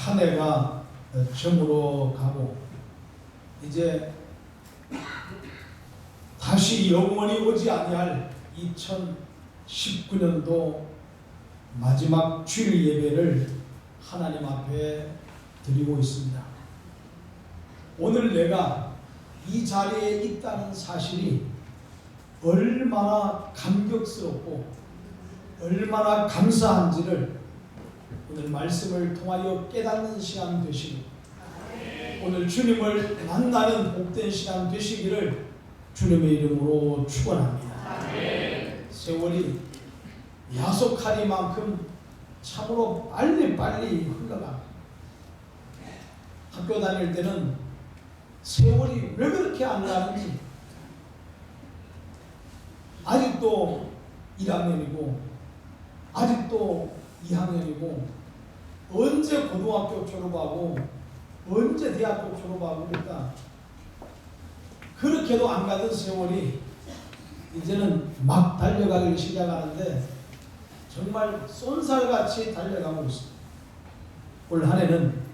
한 해가 저물어 가고 이제 다시 영원히 오지 아니할 2019년도 마지막 주일 예배를 하나님 앞에 드리고 있습니다. 오늘 내가 이 자리에 있다는 사실이 얼마나 감격스럽고 얼마나 감사한지를 오늘 말씀을 통하여 깨닫는 시간 되시고 오늘 주님을 만나는 복된 시간 되시기를 주님의 이름으로 축원합니다. 세월이 야속하리만큼 참으로 빨리빨리 흘러가. 학교 다닐 때는 세월이 왜 그렇게 안 가는지 아직도 1학년이고 아직도 2학년이고 언제 고등학교 졸업하고 언제 대학교 졸업하고 그러니까 그렇게도 안 가던 세월이 이제는 막 달려가기 시작하는데 정말 쏜살같이 달려가고 있습니다. 올 한 해는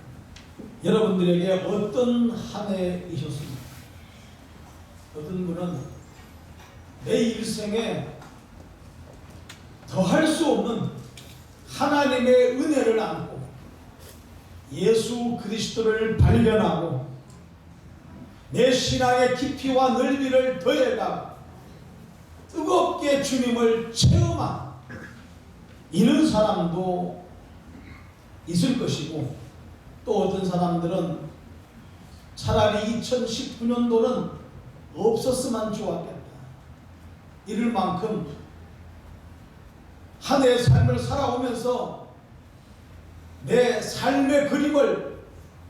여러분들에게 어떤 한 해이셨습니까? 어떤 분은 내 일생에 더할 수 없는 하나님의 은혜를 안고 예수 그리스도를 발견하고 내 신앙의 깊이와 넓이를 더해가 뜨겁게 주님을 체험한 이런 사람도 있을 것이고 또 어떤 사람들은 차라리 2019년도는 없었으면 좋았겠다. 이럴 만큼 한 해의 삶을 살아오면서 내 삶의 그림을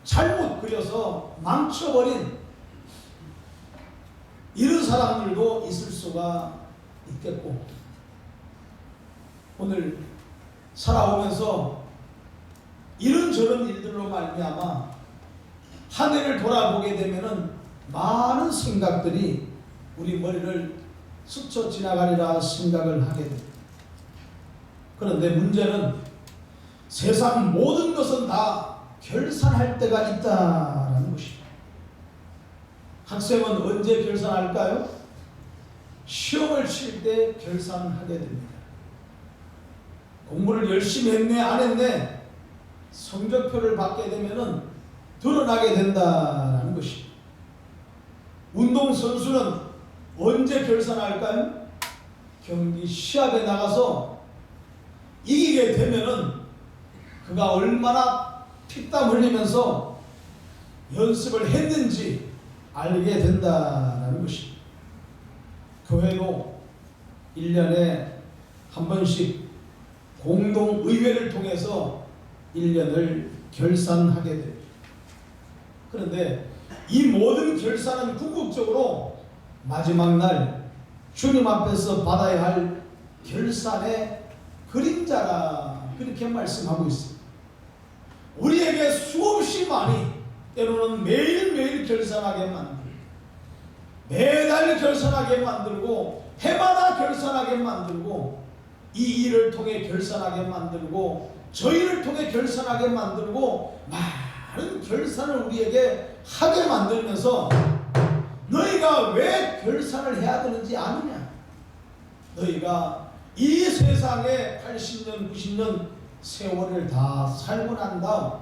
잘못 그려서 망쳐버린 이런 사람들도 있을 수가 있겠고 오늘 살아오면서 이런저런 일들로 말미암아 한 해를 돌아보게 되면은 많은 생각들이 우리 머리를 스쳐 지나가리라 생각을 하게 됩니다. 그런데 문제는 세상 모든 것은 다 결산할 때가 있다라는 것입니다. 학생은 언제 결산할까요? 시험을 칠 때 결산하게 됩니다. 공부를 열심히 했네 안 했네 성적표를 받게 되면은 드러나게 된다라는 것입니다. 운동선수는 언제 결산할까요? 경기 시합에 나가서 이기게 되면은 그가 얼마나 피땀 흘리면서 연습을 했는지 알게 된다라는 것입니다. 교회도 1년에 한 번씩 공동의회를 통해서 1년을 결산하게 됩니다. 그런데 이 모든 결산은 궁극적으로 마지막 날 주님 앞에서 받아야 할 결산의 그림자라 그렇게 말씀하고 있습니다. 우리에게 수없이 많이 때로는 매일매일 결산하게 만들고 매달 결산하게 만들고 해마다 결산하게 만들고 이 일을 통해 결산하게 만들고 저 일을 통해 결산하게 만들고 많은 결산을 우리에게 하게 만들면서 너희가 왜 결산을 해야 되는지 아느냐? 너희가 이 세상에 80년, 90년 세월을 다 살고 난 다음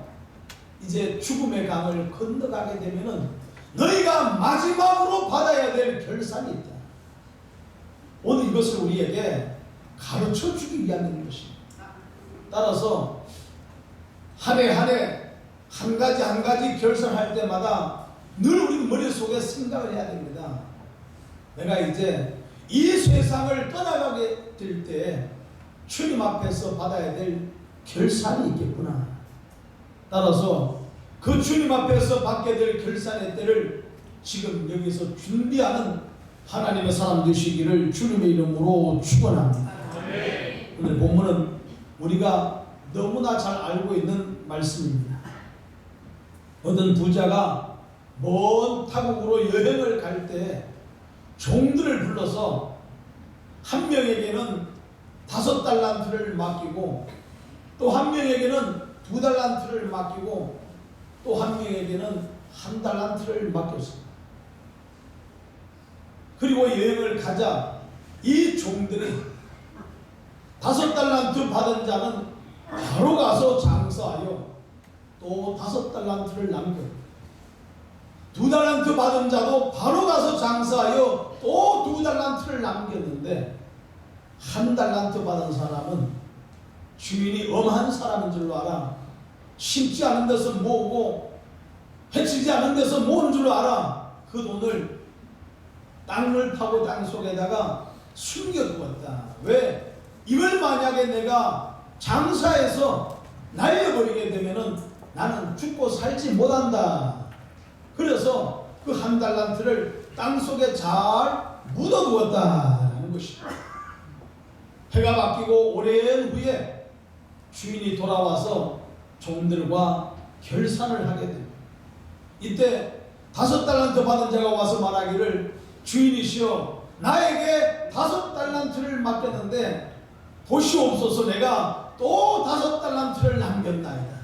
이제 죽음의 강을 건너가게 되면은 너희가 마지막으로 받아야 될 결산이 있다. 오늘 이것을 우리에게 가르쳐 주기 위한 것입니다. 따라서 한 해 한 해 한 가지 한 가지 결산할 때마다 늘 우리 머릿속에 생각을 해야 됩니다. 내가 이제 이 세상을 떠나가게 될 때 주님 앞에서 받아야 될 결산이 있겠구나. 따라서 그 주님 앞에서 받게 될 결산의 때를 지금 여기서 준비하는 하나님의 사람 되시기를 주님의 이름으로 축원합니다. 오늘 본문은 우리가 너무나 잘 알고 있는 말씀입니다. 어떤 부자가 먼 타국으로 여행을 갈 때 종들을 불러서 한 명에게는 5달란트를 맡기고 또 한 명에게는 2달란트를 맡기고 또 한 명에게는 1달란트를 맡겼습니다. 그리고 여행을 가자 이 종들이 5달란트 받은 자는 바로 가서 장사하여 또 5달란트를 남겨, 2달란트 받은 자도 바로 가서 장사하여 또 2달란트를 남겼는데, 1달란트 받은 사람은 주인이 엄한 사람인 줄로 알아. 심지 않은 데서 모으고 해치지 않은 데서 모으는 줄로 알아. 그 돈을 땅을 파고 땅 속에다가 숨겨두었다. 왜? 이걸 만약에 내가 장사해서 날려버리게 되면은 나는 죽고 살지 못한다. 그래서 그 1달란트를 땅 속에 잘 묻어두었다라는 것이다. 해가 바뀌고 오랜 후에 주인이 돌아와서 종들과 결산을 하게 됩니다. 이때 5달란트 받은 자가 와서 말하기를, 주인이시여, 나에게 5달란트를 맡겼는데 보시옵소서, 내가 또 5달란트를 남겼나이다.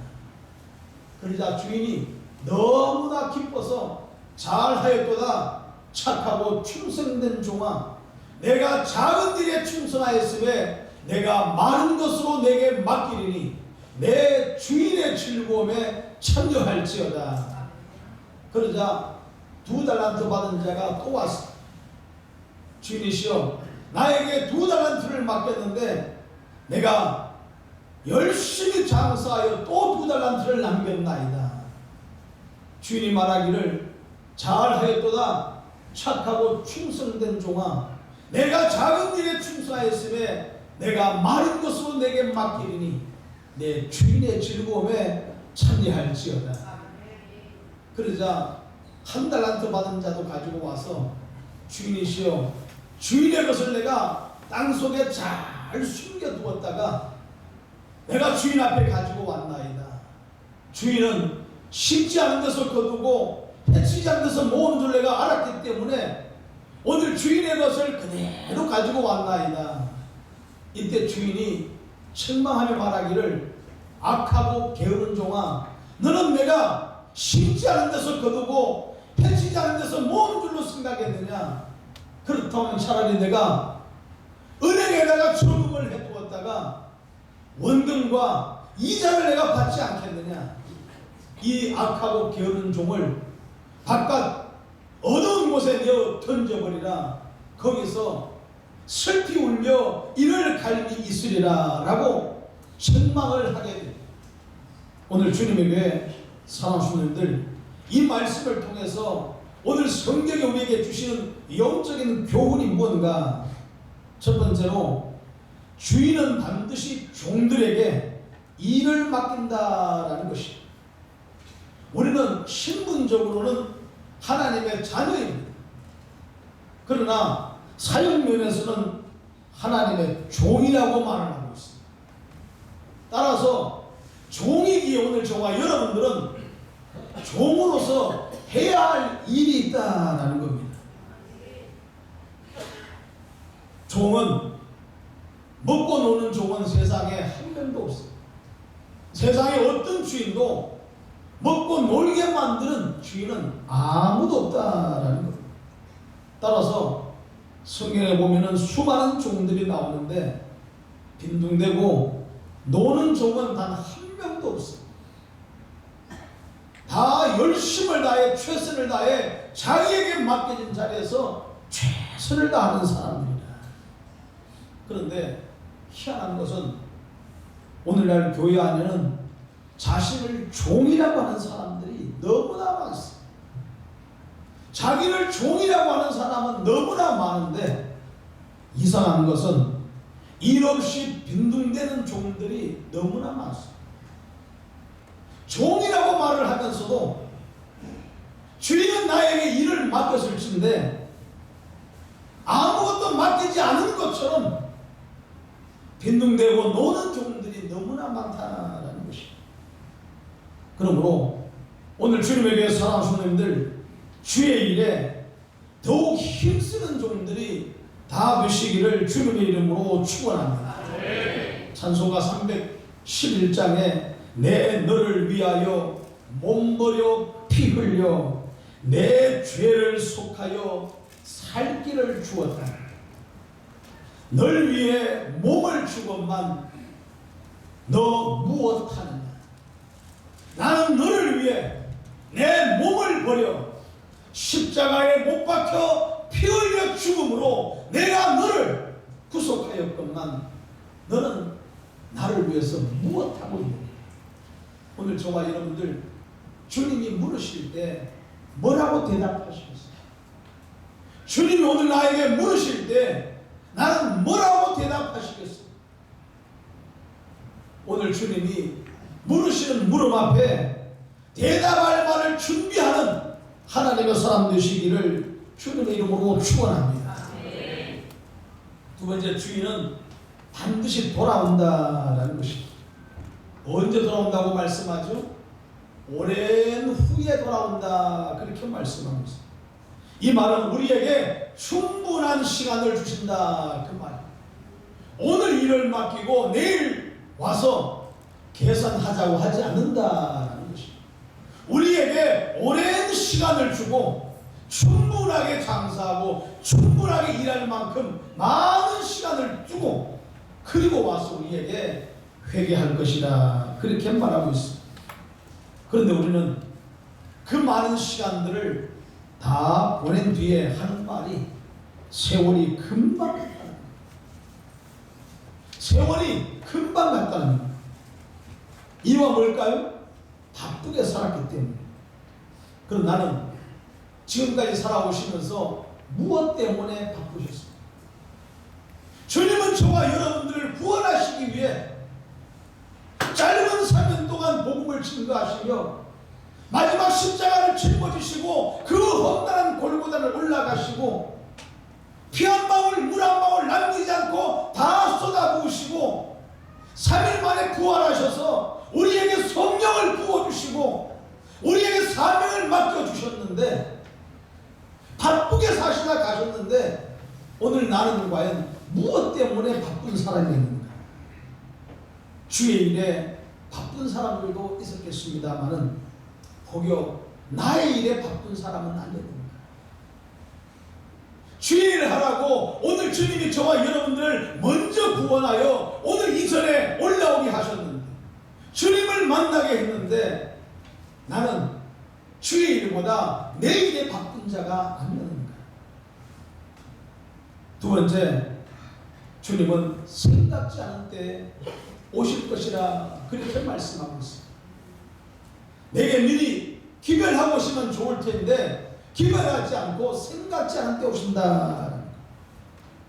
그러자 주인이 너무나 기뻐서, 잘하였도다, 착하고 충성된 종아, 내가 작은 일에 충성하였음에 내가 많은 것으로 내게 맡기리니 내 주인의 즐거움에 참여할지어다. 그러자 2달란트 받은 자가 또 왔어. 주인이시여, 나에게 2달란트를 맡겼는데 내가 열심히 장사하여 또 2달란트를 남겼나이다. 주인이 말하기를, 잘하였도다, 착하고 충성된 종아, 내가 작은 일에 충성하였음에 내가 많은 것으로 내게 맡기리니 내 주인의 즐거움에 참여할지어다. 그러자 1달란트 받은 자도 가지고 와서, 주인이시여, 주인의 것을 내가 땅속에 잘 숨겨두었다가 내가 주인 앞에 가지고 왔나이다. 주인은 심지 않은 데서 거두고 해치지 않은 데서 모으는 줄 내가 알았기 때문에 오늘 주인의 것을 그대로 가지고 왔나이다. 이때 주인이 책망하며 말하기를, 악하고 게으른 종아, 너는 내가 심지 않은 데서 거두고 해치지 않은 데서 모으는 줄로 생각했느냐? 그렇다면 차라리 내가 은행에다가 저금을 해두었다가 원금과 이자를 내가 받지 않겠느냐? 이 악하고 게으른 종을 바깥 어두운 곳에 내어 던져버리라. 거기서 슬피 울며 이를 갈미 있으리라 라고 책망을 하게 됩니다. 오늘 주님의 교회 사랑하시는 분들, 이 말씀을 통해서 오늘 성경이 우리에게 주시는 영적인 교훈이 뭔가? 첫 번째로, 주인은 반드시 종들에게 일을 맡긴다라는 것입니다. 우리는 신분적으로는 하나님의 자녀입니다. 그러나 사역면에서는 하나님의 종이라고 말을 하고 있습니다. 따라서 종이기에 오늘 저와 여러분들은 종으로서 해야 할 일이 있다는 겁니다. 종은, 먹고 노는 종은 세상에 한 명도 없습니다. 세상에 어떤 주인도 먹고 놀게 만드는 주인은 아무도 없다라는 겁니다. 따라서 성경에 보면은 수많은 종들이 나오는데 빈둥대고 노는 종은 단 한 명도 없습니다. 다 열심을 다해 최선을 다해 자기에게 맡겨진 자리에서 최선을 다하는 사람들이다. 그런데 희한한 것은 오늘날 교회 안에는 자신을 종이라고 하는 사람들이 너무나 많습니다. 자기를 종이라고 하는 사람은 너무나 많은데, 이상한 것은 일 없이 빈둥대는 종들이 너무나 많습니다. 종이라고 말을 하면서도 주인은 나에게 일을 맡겼을 텐데 아무것도 맡기지 않은 것처럼 빈둥대고 노는 종들이 너무나 많다는 것입니다. 그러므로 오늘 주님의 교회 사랑하시는 분들, 주의 일에 더욱 힘쓰는 종들이 다 되시기를 주님의 이름으로 축원합니다. 찬송가 311장에 내 너를 위하여 몸버려 피 흘려 내 죄를 속하여 살 길을 주었다. 널 위해 몸을 주건만 너 무엇하느냐? 나는 너를 위해 내 몸을 버려 십자가에 못 박혀 피 흘려 죽음으로 내가 너를 구속하였건만 너는 나를 위해서 무엇하고 있느냐? 오늘 저와 여러분들 주님이 물으실 때 뭐라고 대답하시겠어요? 주님이 오늘 나에게 물으실 때 나는 뭐라고 대답하시겠어요? 오늘 주님이 물으시는 물음 앞에 대답할 말을 준비하는 하나님의 사람 되시기를 주님의 이름으로 축원합니다. 두 번째, 주인은 반드시 돌아온다라는 것입니다. 언제 돌아온다고 말씀하죠? 오랜 후에 돌아온다, 그렇게 말씀하고 있습니다. 이 말은 우리에게 충분한 시간을 주신다, 그 말입니다. 오늘 일을 맡기고 내일 와서 계산하자고 하지 않는다라는 것입니다. 우리에게 오랜 시간을 주고 충분하게 장사하고 충분하게 일할 만큼 많은 시간을 주고 그리고 와서 우리에게 회개할 것이다, 그렇게 말하고 있습니다. 그런데 우리는 그 많은 시간들을 다 보낸 뒤에 하는 말이 세월이 금방 갔다는 거예요. 세월이 금방 갔다는 거예요. 이유가 뭘까요? 바쁘게 살았기 때문에. 그럼 나는 지금까지 살아오시면서 무엇 때문에 바쁘셨습니까? 주님은 저와 여러분들을 구원하시기 위해 짧은 3년 동안 복음을 증거하시며 마지막 십자가를 짊어지시고 그 험난한 골고다를 올라가시고 피 한 방울 물 한 방울 남기지 않고 다 쏟아부으시고 3일 만에 부활하셔서 우리에게 성령을 부어주시고 우리에게 사명을 맡겨주셨는데 바쁘게 사시다 가셨는데 오늘 나는 과연 무엇 때문에 바쁜 사람이었는가? 주의 일에 바쁜 사람들도 있었겠습니다마는 혹여 나의 일에 바쁜 사람은 아니었는가? 주의 일을 하라고 오늘 주님이 저와 여러분들을 먼저 구원하여 오늘 이전에 올라오게 하셨는데 주님을 만나게 했는데 나는 주의 일보다 내 일에 바쁜 자가 아니었는가? 두 번째, 주님은 생각지 않은 때에 오실 것이라 그렇게 말씀하고 있습니다. 내게 미리 기별하고 오시면 좋을 텐데 기별하지 않고 생각지 않은 때 오신다.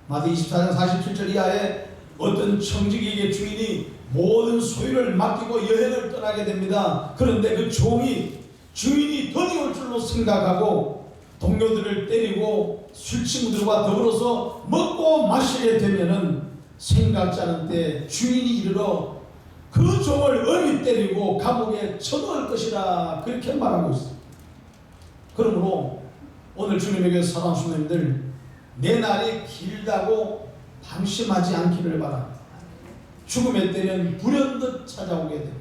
마태 24장 47절 이하에 어떤 청지기의 주인이 모든 소유를 맡기고 여행을 떠나게 됩니다. 그런데 그 종이 주인이 던이 올 줄로 생각하고 동료들을 때리고 술친구들과 더불어서 먹고 마시게 되면은 생각지 않은 때 주인이 이르러 그 종을 엄히 때리고 감옥에 쳐넣을 것이라 그렇게 말하고 있습니다. 그러므로 오늘 주님에게 사랑하는 성도님들, 내 날이 길다고 방심하지 않기를 바랍니다. 죽음의 때는 불현듯 찾아오게 됩니다.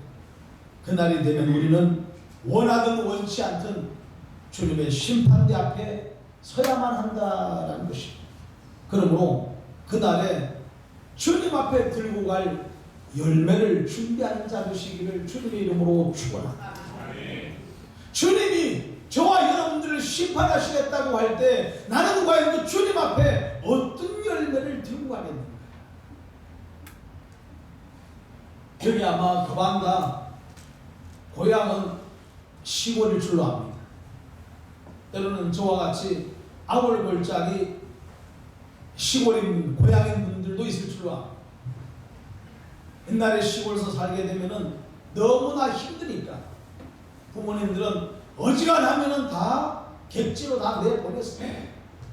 그날이 되면 우리는 원하든 원치 않든 주님의 심판대 앞에 서야만 한다라는 것입니다. 그러므로 그날에 주님 앞에 들고 갈 열매를 준비하는 자 되시기를 주님의 이름으로 축원합니다. 주님이 저와 여러분들을 심판하시겠다고 할 때 나는 과연 그 주님 앞에 어떤 열매를 들고 가겠는가? 여기 아마 그방다 고향은 시골일 줄로 압니다. 때로는 저와 같이 아울골짜기 시골인 고향인 분들도 있을 줄로 압니다. 옛날에 시골에서 살게 되면은 너무나 힘드니까 부모님들은 어지간하면은 다 객지로 다 내보냈어요.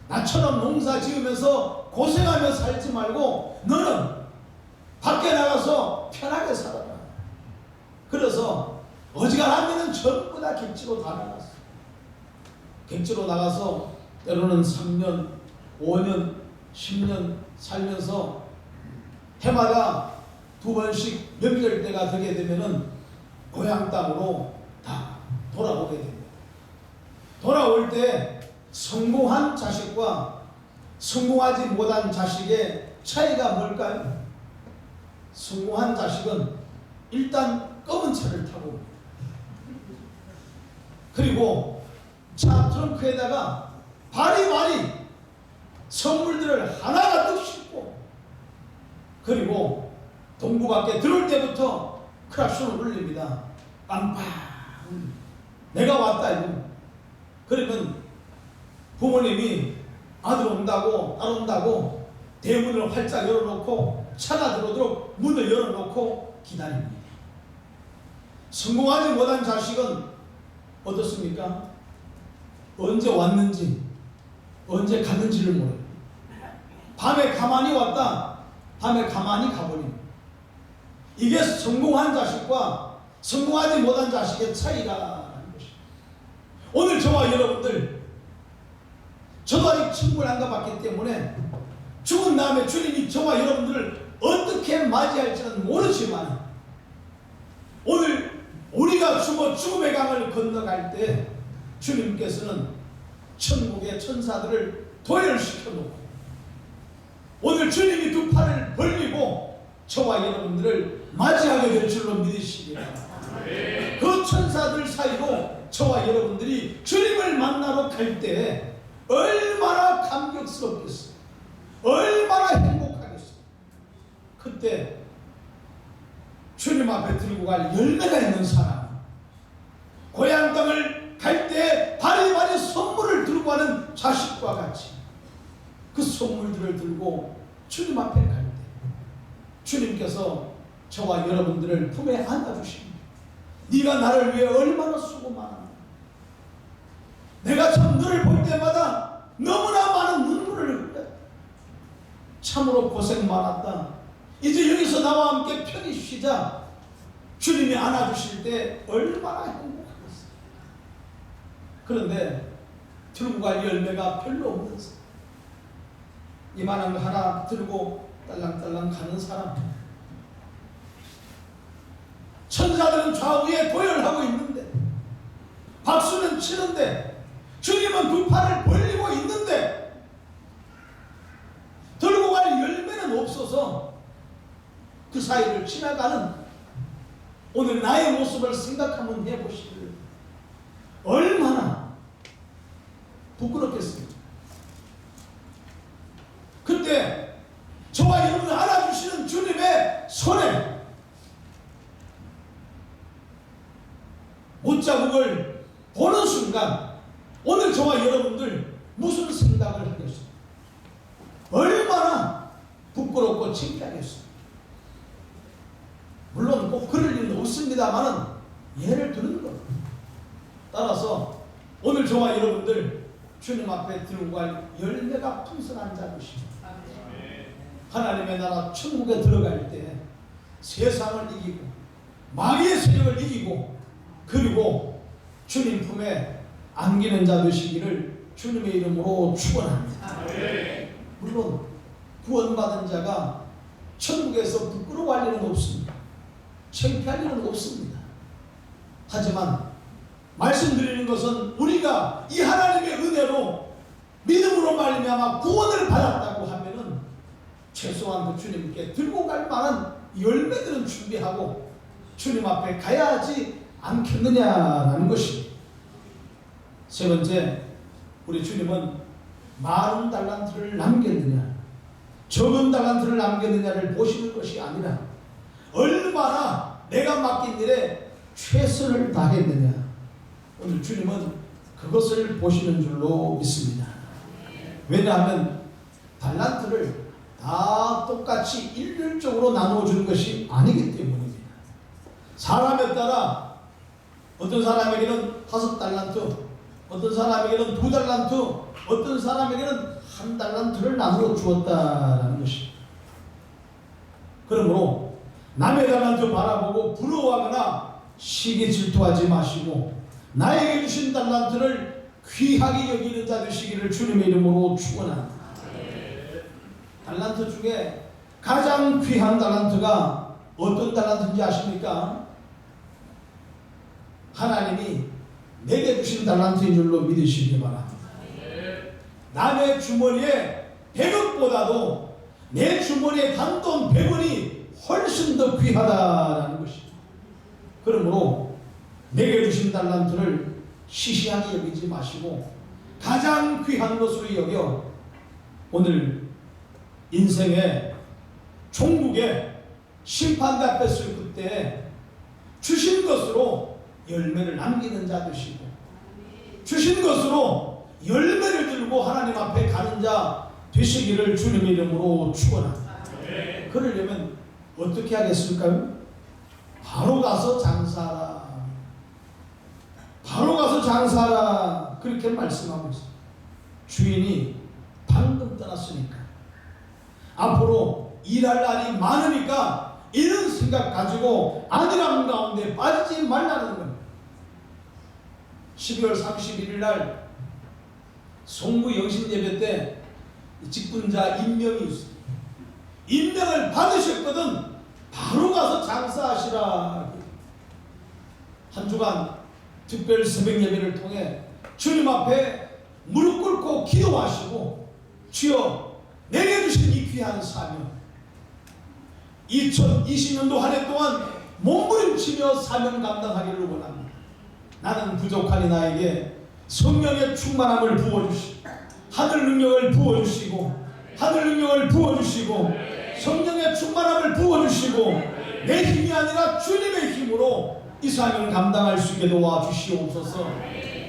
나처럼 농사 지으면서 고생하며 살지 말고 너는 밖에 나가서 편하게 살아라. 그래서 어지간하면은 전부 다 객지로 다 나갔어요. 객지로 나가서 때로는 3년, 5년, 10년 살면서 해마다 2번씩 명절 때가 되게 되면은 고향 땅으로 다 돌아오게 됩니다. 돌아올 때 성공한 자식과 성공하지 못한 자식의 차이가 뭘까요? 성공한 자식은 일단 검은 차를 타고 그리고 차 트렁크에다가 바리바리 선물들을 하나가득 싣고 그리고 동부 밖에 들어올 때부터 크락션을 울립니다. 빵빵 내가 왔다 이거. 그러면 부모님이 아들 온다고 딸 온다고 대문을 활짝 열어놓고 차가 들어오도록 문을 열어놓고 기다립니다. 성공하지 못한 자식은 어떻습니까? 언제 왔는지 언제 갔는지를 모릅니다. 밤에 가만히 왔다 밤에 가만히 가버립니다. 이게 성공한 자식과 성공하지 못한 자식의 차이라는 것입니다. 오늘 저와 여러분들 저도 아직 천국을 안 가봤기 때문에 죽은 다음에 주님이 저와 여러분들을 어떻게 맞이할지는 모르지만 오늘 우리가 죽어 죽음의 강을 건너갈 때 주님께서는 천국의 천사들을 도열시켜놓고 오늘 주님이 두 팔을 벌리고 저와 여러분들을 맞이하게 될 줄로 믿으시기 바랍니다. 그 천사들 사이로 저와 여러분들이 주님을 만나러 갈 때 얼마나 감격스럽겠어요. 얼마나 행복하겠어요. 그때 주님 앞에 들고 갈 열매가 있는 사람, 고향 땅을 갈 때 바리바리 선물을 들고 가는 자식과 같이 그 선물들을 들고 주님 앞에 갈 때 주님께서 저와 여러분들을 품에 안아주십니다. 네가 나를 위해 얼마나 수고 많았나. 내가 참 너를 볼 때마다 너무나 많은 눈물을 흘렸다. 참으로 고생 많았다. 이제 여기서 나와 함께 편히 쉬자. 주님이 안아주실 때 얼마나 행복하겠어요. 그런데 들고 갈 열매가 별로 없면서 이만한 거 하나 들고 딸랑딸랑 가는 사람, 천사들은 좌우에 도열하고 있는데 박수는 치는데 주님은 두 팔을 벌리고 있는데 들고 갈 열매는 없어서 그 사이를 지나가는 오늘 나의 모습을 생각하면 해보시길 얼마나 부끄럽겠습니까? 그때 저와 여러분을 알아주시는 주님의 손에 못자국을 보는 순간 오늘 저와 여러분들 무슨 생각을 하겠어요? 얼마나 부끄럽고 창피하겠어요? 물론 꼭 그럴 일은 없습니다만은 예를 드는 겁니다. 따라서 오늘 저와 여러분들 주님 앞에 들고 갈 열매가 풍성한 자것입니다. 하나님의 나라 천국에 들어갈 때 세상을 이기고 마귀의 세력을 이기고 그리고 주님 품에 안기는 자 되시기를 주님의 이름으로 축원합니다. 물론 구원받은 자가 천국에서 부끄러워할 일은 없습니다. 창피할 일은 없습니다. 하지만 말씀드리는 것은 우리가 이 하나님의 은혜로 믿음으로 말미암아 구원을 받았다고 하면은 최소한 그 주님께 들고 갈 만한 열매들은 준비하고 주님 앞에 가야 하지 않겠느냐라는 것입니다. 세 번째, 우리 주님은 많은 달란트를 남겼느냐 적은 달란트를 남겼느냐를 보시는 것이 아니라 얼마나 내가 맡긴 일에 최선을 다했느냐, 오늘 주님은 그것을 보시는 줄로 믿습니다. 왜냐하면 달란트를 다 똑같이 일률적으로 나누어 주는 것이 아니기 때문입니다. 사람에 따라 어떤 사람에게는 5달란트, 어떤 사람에게는 2달란트, 어떤 사람에게는 1달란트를 나누어 주었다라는 것입니다. 그러므로 남의 달란트 바라보고 부러워하거나 시기 질투하지 마시고 나에게 주신 달란트를 귀하게 여기는 자 되시기를 주님의 이름으로 축원합니다. 달란트 중에 가장 귀한 달란트가 어떤 달란트인지 아십니까? 하나님이 내게 주신 달란트인 줄로 믿으시기 바랍니다. 남의 주머니에 100억보다도 내 주머니에 단돈 100원이 훨씬 더 귀하다라는 것입니다. 그러므로 내게 주신 달란트를 시시하게 여기지 마시고 가장 귀한 것으로 여겨 오늘 인생의 종국에 심판대 앞에 설 그때 주신 것으로 열매를 남기는 자 되시고 주신 것으로 열매를 들고 하나님 앞에 가는 자 되시기를 주님의 이름으로 축원합니다. 그러려면 어떻게 하겠습니까? 바로 가서 장사하라. 바로 가서 장사하라. 그렇게 말씀하고 있어요. 주인이 방금 떠났으니까 앞으로 일할 날이 많으니까 이런 생각 가지고 안일함 가운데 빠지지 말라는 겁니다. 12월 31일 날 송구 영신예배 때 직분자 임명이 있어요. 임명을 받으셨거든 바로 가서 장사하시라. 한 주간 특별 새벽 예배를 통해 주님 앞에 무릎 꿇고 기도하시고 주여 내게 주신 이 귀한 사명 2020년도 한 해 동안 몸부림치며 사명 감당하기를 원합니다. 나는 부족하니 나에게 성령의 충만함을 부어주시고 하늘 능력을 부어주시고 하늘 능력을 부어주시고 성령의 충만함을 부어주시고 내 힘이 아니라 주님의 힘으로 이 사명을 감당할 수 있게 도와주시옵소서.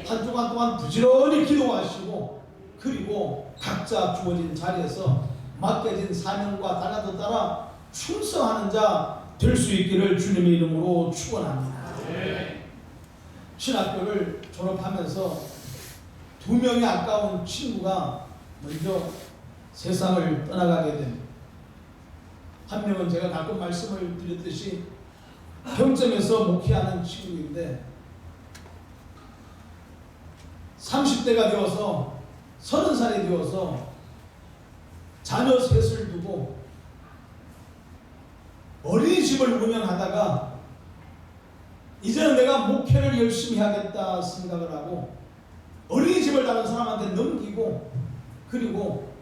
한 주간 동안 부지런히 기도하시고 그리고 각자 주어진 자리에서 맡겨진 사명과 달란트 따라 충성하는 자 될 수 있기를 주님의 이름으로 축원합니다. 신학교를 졸업하면서 2명의 아까운 친구가 먼저 세상을 떠나가게 됩니다. 한 명은 제가 가끔 말씀을 드렸듯이 평점에서 목회하는 친구인데 30대가 되어서 30살이 되어서 자녀 셋을 두고 어린이집을 운영하다가 이제는 내가 목회를 열심히 하겠다 생각을 하고 어린이집을 다른 사람한테 넘기고 그리고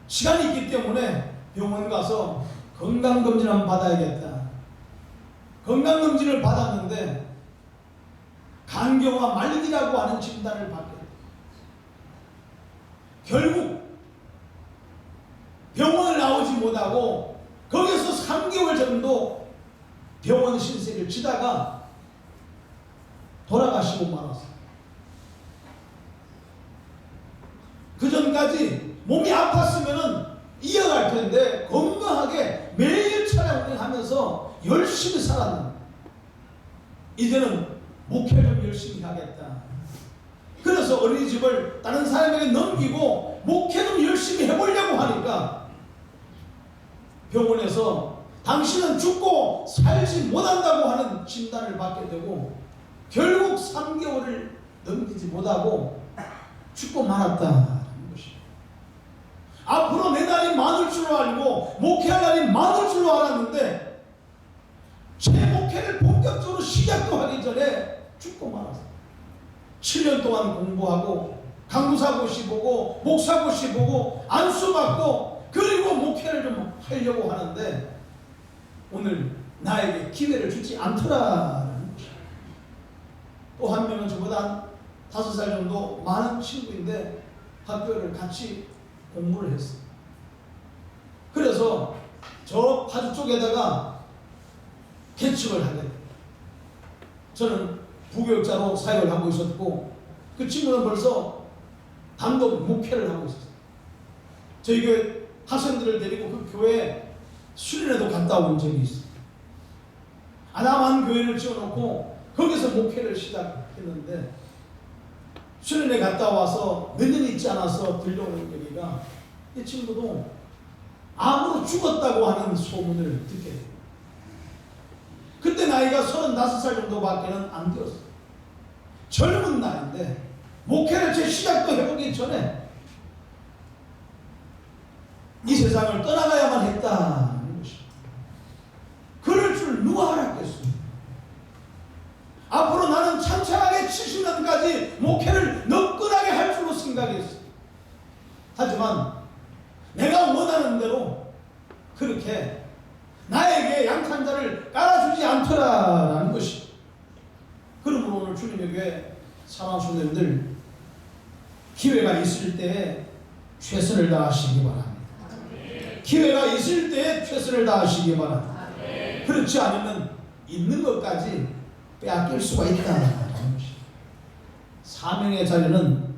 시간이 있기 때문에 병원 가서 건강검진을 한번 받아야겠다. 건강검진을 받았는데 간경화 말기라고 하는 진단을 받게 됩니다. 결국 병원을 나오지 못하고 거기서 3개월 정도 병원 신세를 지다가 돌아가시고 말았어요. 그 전까지 몸이 아팠으면 이어갈 텐데 건강하게 매일 차량 운행하면서 열심히 살았는데 이제는 목회를 열심히 하겠다. 그래서 어린이집을 다른 사람에게 넘기고 목회 좀 열심히 해보려고 하니까 병원에서 당신은 죽고 살지 못한다고 하는 진단을 받게 되고 결국 3개월을 넘기지 못하고 죽고 말았다는 것이. 앞으로 내 날이 많을 줄 알고 목회할 날이 많을 줄 알았는데 제 목회를 본격적으로 시작도 하기 전에 죽고 말았어요. 7년 동안 공부하고 강구사고시 보고 목사고시 보고 안수받고 그리고 목회를 좀 하려고 하는데 오늘 나에게 기회를 주지 않더라는 것이에요. 또 한 명은 저보다 5살 정도 많은 친구인데 학교를 같이 공부를 했어요. 그래서 저 파주 쪽에다가 개척을 하게 돼요. 저는 부교육자로 사역을 하고 있었고 그 친구는 벌써 단독 목회를 하고 있었어요. 저희 교회 학생들을 데리고 그 교회에 수련회도 갔다 온 적이 있어요. 아담한 교회를 지어놓고 거기서 목회를 시작했는데 수련회 갔다 와서 몇 년 있지 않아서 들려오는 얘기가 이 친구도 암으로 죽었다고 하는 소문을 듣게 돼요. 그때 나이가 35살 정도밖에는 안 되었어요. 젊은 나이인데 목회를 제 시작도 해보기 전에 이 세상을 떠나가야만 했다는 것입니다. 그럴 줄 누가 알았겠습니까? 목사들이 목회를 너끈하게 할 줄로 생각했어요. 하지만 내가 원하는 대로 그렇게 나에게 양탄 자를 깔아주지 않더라라는 것이. 그러므로 오늘 주님의 교회 사랑하는 성도님들, 기회가 있을 때에 최선을 다하시기 바랍니다. 기회가 있을 때에 최선을 다하시기 바랍니다. 그렇지 않으면 있는 것까지 빼앗길 수가 있다는 것이. 사명의 자리는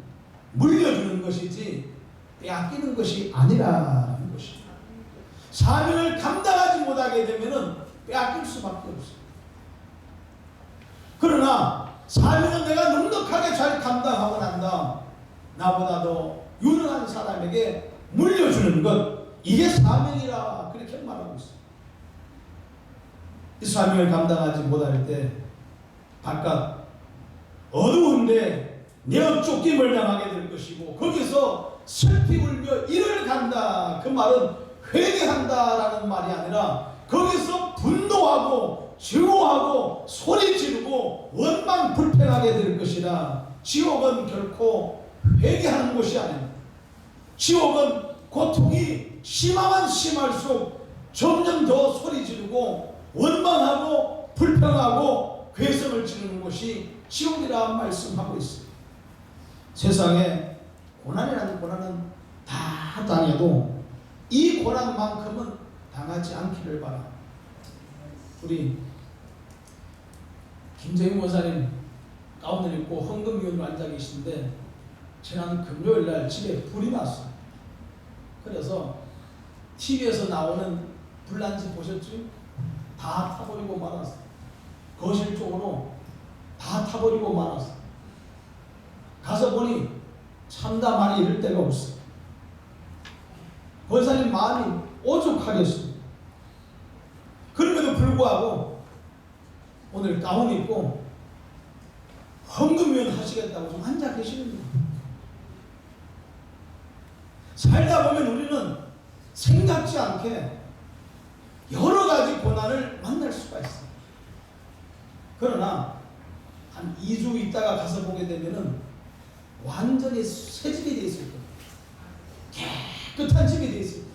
물려주는 것이지 빼앗기는 것이 아니라는 것이. 사명을 감당하지 못하게 되면 빼앗길 수밖에 없어요. 그러나 사명은 내가 넉넉하게 잘 감당하고 난 다음 나보다 더 유능한 사람에게 물려주는 것, 이게 사명이라 그렇게 말하고 있어요. 이 사명을 감당하지 못할 때 바깥 어두운데 내 쫓김을 당하게 될 것이고, 거기서 슬피 울며 이를 간다, 그 말은 회개한다라는 말이 아니라 거기서 분노하고 증오하고 소리 지르고 원망 불평하게 될 것이라. 지옥은 결코 회개하는 곳이 아닙니다. 지옥은 고통이 심하면 심할수록 점점 더 소리 지르고 원망하고 불평하고 괴성을 지르는 곳이 지옥이라 말씀하고 있습니다. 세상에 고난이라는 고난은 다 당해도 이 고난만큼은 당하지 않기를 바랍니다. 우리 김정희 목사님 가운을 입고 헌금위원으로 앉아 계신데 지난 금요일날 집에 불이 났어요. 그래서 TV에서 나오는 불난지 보셨죠? 다 타버리고 말았어요. 거실 쪽으로 다 타버리고 말았어요. 가서 보니 참다 말이 이럴 데가 없어요. 권사님 마음이 오죽하겠어요. 그럼에도 불구하고 오늘 가운 입고 헌금위원 하시겠다고 좀 앉아 계시는 거예요. 살다 보면 우리는 생각지 않게 여러 가지 고난을 만날 수가 있어요. 그러나 한 2주 있다가 가서 보게 되면은 완전히 새 집이 되어 있을 거예요. 깨끗한 집이 되어 있을 거예요.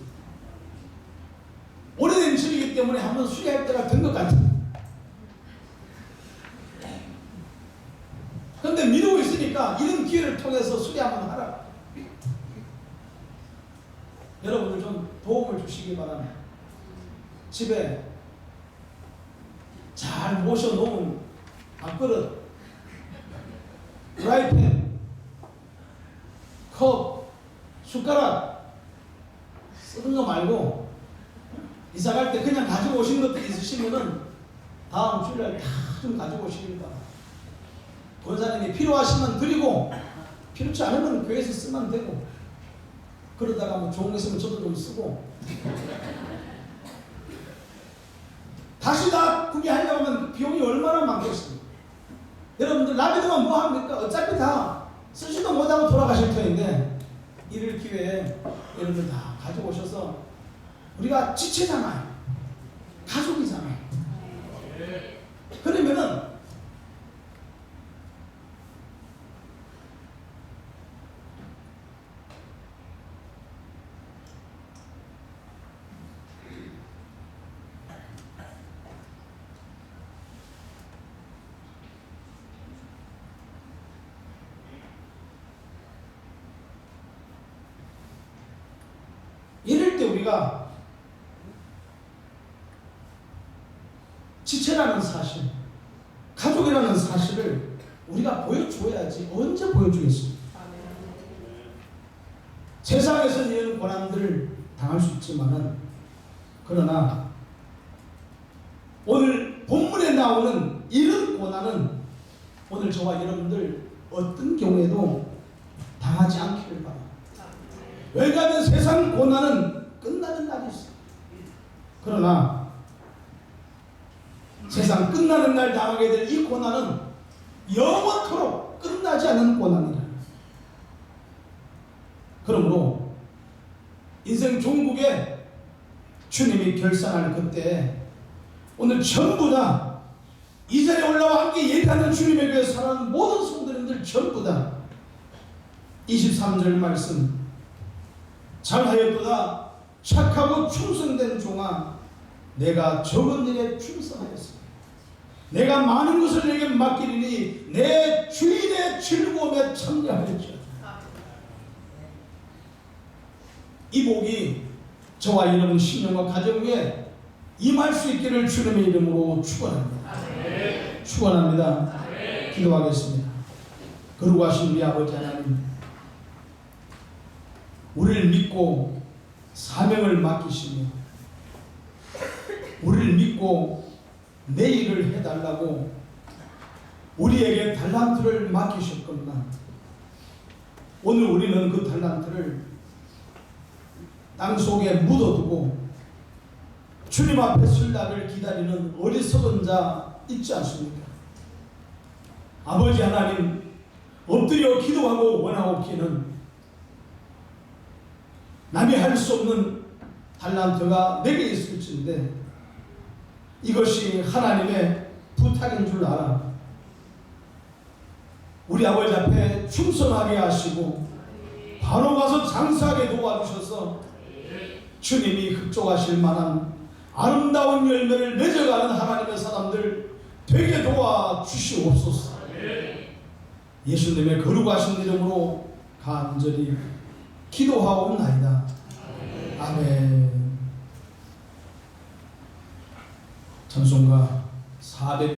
오래된 집이기 때문에 한번 수리할 때가 된 것 같아요. 그런데 미루고 있으니까 이런 기회를 통해서 수리 한번 하라. 여러분들 좀 도움을 주시기 바랍니다. 집에 잘 모셔놓은 밥그릇, 프라이팬, 컵, 숟가락 쓰는 거 말고 이사 갈 때 그냥 가지고 오신 것들이 있으시면은 다음 주일날 다 좀 가지고 오시기 바랍니다. 권사님이 필요하시면 드리고 필요치 않으면 교회에서 쓰면 되고, 그러다가 뭐 좋은 거 있으면 저도 좀 쓰고 다시 다 구매하려고 하면 비용이 얼마나 많겠습니까? 여러분들 나비도만 뭐 합니까? 어차피 다 쓰지도 못하고 돌아가실 터인데 이럴 기회에 여러분들 다 가지고 오셔서, 우리가 지체잖아요. 가족이잖아요. 그러면은 이럴 때 우리가 지체라는 사실, 가족이라는 사실을 우리가 보여줘야지 언제 보여주겠습니까? 세상에서 이런 고난들을 당할 수 있지만은, 그러나 오늘 본문에 나오는 이런 고난은 오늘 저와 여러분들 어떤 경우에도 당하지 않기를 바랍니다. 왜냐하면 세상 고난은 끝나는 날이 있어요. 그러나 세상 끝나는 날 당하게 될 이 고난은 영원토록 끝나지 않는 고난이다. 그러므로 인생 종국에 주님이 결산할 그때 오늘 전부 다 이 자리에 올라와 함께 예배하는 주님의 교회 사랑하는 모든 성도들 분들 전부 다 23절 말씀, 잘하였도다 착하고 충성된 종아, 내가 적은 일에 충성하였습니다. 내가 많은 것을 내게 맡기리니 내 주인의 즐거움에 참여하였죠. 이 복이 저와 여러분 신령과 가정 위에 임할 수 있기를 주님의 이름으로 축원합니다. 축원합니다. 기도하겠습니다. 거룩하신 우리 아버지 하나님, 우리를 믿고 사명을 맡기시며 우리를 믿고 내 일을 해달라고 우리에게 달란트를 맡기셨건만 오늘 우리는 그 달란트를 땅 속에 묻어두고 주님 앞에 설 날을 기다리는 어리석은 자 있지 않습니까? 아버지 하나님, 엎드려 기도하고 원하옵기는 남이 할 수 없는 달란트가 내게 있을진데 이것이 하나님의 부탁인 줄 알아 우리 아버지 앞에 충성하게 하시고 바로 가서 장사하게 도와주셔서 주님이 흡족하실 만한 아름다운 열매를 맺어가는 하나님의 사람들 되게 도와주시옵소서. 예수님의 거룩하신 이름으로 간절히 기도하옵나이다. 아멘. 찬송가 400